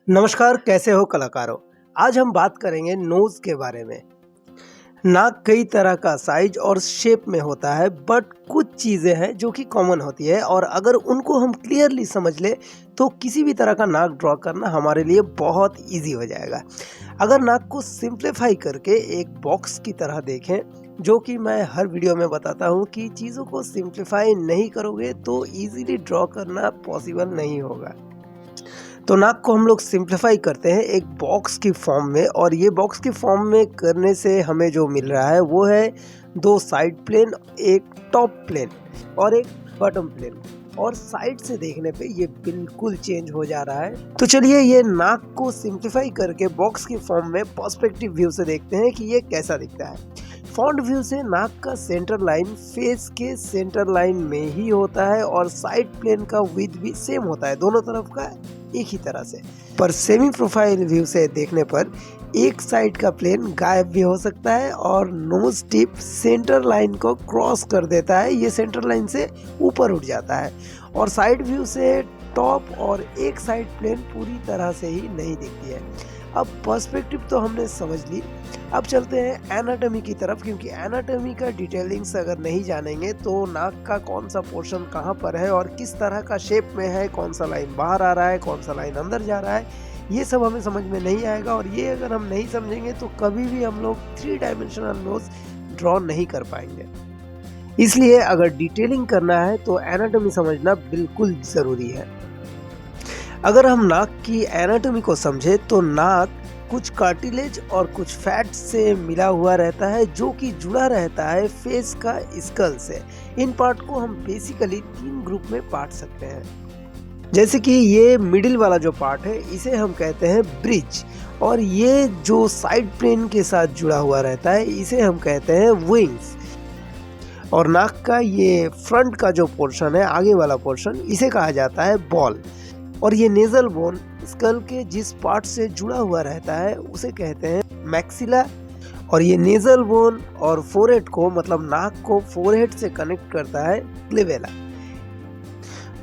नमस्कार, कैसे हो कलाकारों। आज हम बात करेंगे नोज के बारे में। नाक कई तरह का साइज और शेप में होता है, बट कुछ चीज़ें हैं जो कि कॉमन होती है और अगर उनको हम क्लियरली समझ ले तो किसी भी तरह का नाक ड्रॉ करना हमारे लिए बहुत इजी हो जाएगा। अगर नाक को सिंप्लीफाई करके एक बॉक्स की तरह देखें, जो कि मैं हर वीडियो में बताता हूँ कि चीज़ों को सिंप्लीफाई नहीं करोगे तो इजीली ड्रॉ करना पॉसिबल नहीं होगा। तो नाक को हम लोग सिंप्लीफाई करते हैं एक बॉक्स की फॉर्म में, और ये बॉक्स की फॉर्म में करने से हमें जो मिल रहा है वो है दो साइड प्लेन, एक टॉप प्लेन और एक बॉटम प्लेन। और साइड से देखने पे ये बिल्कुल चेंज हो जा रहा है। तो चलिए ये नाक को सिंप्लीफाई करके बॉक्स की फॉर्म में पर्सपेक्टिव व्यू से देखते हैं कि ये कैसा दिखता है। फ्रंट व्यू से नाक का सेंटर लाइन फेस के सेंटर लाइन में ही होता है और साइड प्लेन का विड्थ भी सेम होता है, दोनों तरफ का एक ही तरह से। पर सेमी प्रोफाइल व्यू से देखने पर एक साइड का प्लेन गायब भी हो सकता है और नोज टिप सेंटर लाइन को क्रॉस कर देता है, ये सेंटर लाइन से ऊपर उठ जाता है। और साइड व्यू से टॉप और एक साइड प्लेन पूरी तरह से ही नहीं दिखती है। अब पर्सपेक्टिव तो हमने समझ ली, अब चलते हैं एनाटॉमी की तरफ, क्योंकि एनाटॉमी का डिटेलिंग्स अगर नहीं जानेंगे तो नाक का कौन सा पोर्शन कहाँ पर है और किस तरह का शेप में है, कौन सा लाइन बाहर आ रहा है, कौन सा लाइन अंदर जा रहा है, ये सब हमें समझ में नहीं आएगा। और ये अगर हम नहीं समझेंगे तो कभी भी हम लोग 3 डायमेंशनल नोज ड्रॉ नहीं कर पाएंगे। इसलिए अगर डिटेलिंग करना है तो एनाटॉमी समझना बिल्कुल ज़रूरी है। अगर हम नाक की एनाटॉमी को समझे तो नाक कुछ कार्टिलेज और कुछ फैट से मिला हुआ रहता है, जो कि जुड़ा रहता है फेस का स्कल से। इन पार्ट को हम बेसिकली 3 ग्रुप में बांट सकते हैं। जैसे कि ये मिडिल वाला जो पार्ट है इसे हम कहते हैं ब्रिज, और ये जो साइड प्लेन के साथ जुड़ा हुआ रहता है इसे हम कहते हैं विंग्स। और नाक का ये फ्रंट का जो पोर्शन है, आगे वाला पोर्शन, इसे कहा जाता है बॉल। और ये नेजल बोन स्कल के जिस पार्ट से जुड़ा हुआ रहता है उसे कहते हैं मैक्सिला। और ये नेजल बोन और फोरहेड को, मतलब नाक को फोरहेड से कनेक्ट करता है क्लेवेला।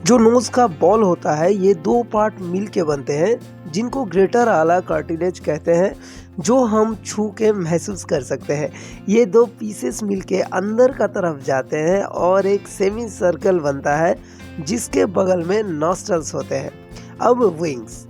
जो नोज का बॉल होता है ये 2 पार्ट मिल के बनते हैं, जिनको ग्रेटर आला कार्टिलेज कहते हैं, जो हम छू के महसूस कर सकते हैं। ये 2 पीसेस मिलके अंदर का तरफ जाते हैं और एक सेमी सर्कल बनता है जिसके बगल में नॉस्ट्रल्स होते हैं। अब विंग्स,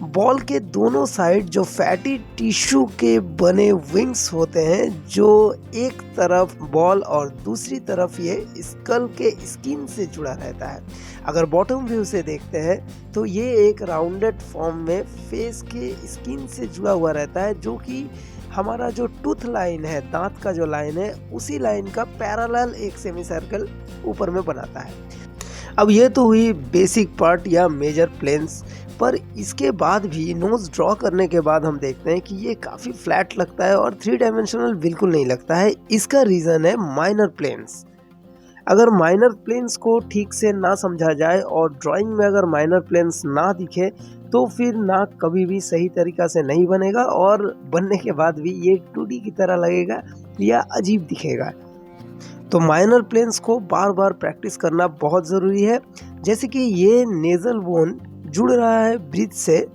बॉल के दोनों साइड जो फैटी टिश्यू के बने विंग्स होते हैं, जो एक तरफ बॉल और दूसरी तरफ ये स्कल के स्किन से जुड़ा रहता है। अगर बॉटम व्यू से देखते हैं तो ये एक राउंडेड फॉर्म में फेस के स्किन से जुड़ा हुआ रहता है, जो कि हमारा जो टूथ लाइन है, दांत का जो लाइन है, उसी लाइन का पैरेलल एक सेमी सर्कल ऊपर में बनाता है। अब ये तो हुई बेसिक पार्ट या मेजर प्लेन्स, पर इसके बाद भी नोज ड्रॉ करने के बाद हम देखते हैं कि ये काफ़ी फ्लैट लगता है और 3 डायमेंशनल बिल्कुल नहीं लगता है। इसका रीज़न है माइनर प्लेन्स। अगर माइनर प्लेन्स को ठीक से ना समझा जाए और ड्राइंग में अगर माइनर प्लेन्स ना दिखे तो फिर नाक कभी भी सही तरीक़ा से नहीं बनेगा और बनने के बाद भी ये 2D की तरह लगेगा या अजीब दिखेगा। तो माइनर प्लेन्स को बार बार प्रैक्टिस करना बहुत ज़रूरी है। जैसे कि ये नेज़ल बोन जुड़ रहा है ब्रिज से,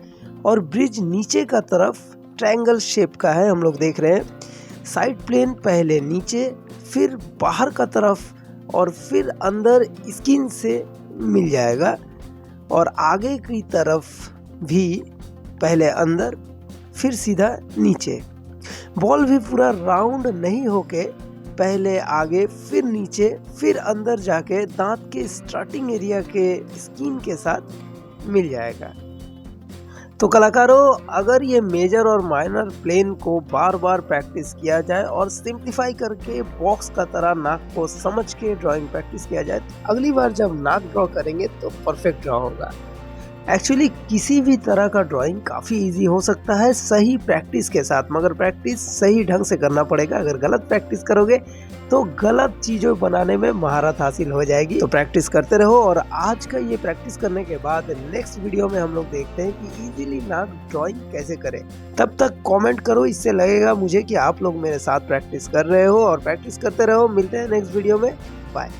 और ब्रिज नीचे का तरफ ट्रायंगल शेप का है, हम लोग देख रहे हैं। साइड प्लेन पहले नीचे, फिर बाहर का तरफ और फिर अंदर स्किन से मिल जाएगा, और आगे की तरफ भी पहले अंदर फिर सीधा नीचे। बॉल भी पूरा राउंड नहीं होके पहले आगे फिर नीचे फिर अंदर जाके दांत के स्टार्टिंग एरिया के स्किन के साथ मिल जाएगा। तो कलाकारों, अगर ये मेजर और माइनर प्लेन को बार बार प्रैक्टिस किया जाए और सिंप्लीफाई करके बॉक्स का तरह नाक को समझ के ड्राइंग प्रैक्टिस किया जाए तो अगली बार जब नाक ड्रॉ करेंगे तो परफेक्ट ड्रॉ होगा। एक्चुअली किसी भी तरह का ड्राइंग काफ़ी इजी हो सकता है सही प्रैक्टिस के साथ, मगर प्रैक्टिस सही ढंग से करना पड़ेगा। अगर गलत प्रैक्टिस करोगे तो गलत चीज़ों बनाने में महारत हासिल हो जाएगी। तो प्रैक्टिस करते रहो, और आज का ये प्रैक्टिस करने के बाद नेक्स्ट वीडियो में हम लोग देखते हैं कि इजीली नाक ड्राइंग कैसे करें। तब तक कमेंट करो, इससे लगेगा मुझे कि आप लोग मेरे साथ प्रैक्टिस कर रहे हो, और प्रैक्टिस करते रहो। मिलते हैं नेक्स्ट वीडियो में, बाय।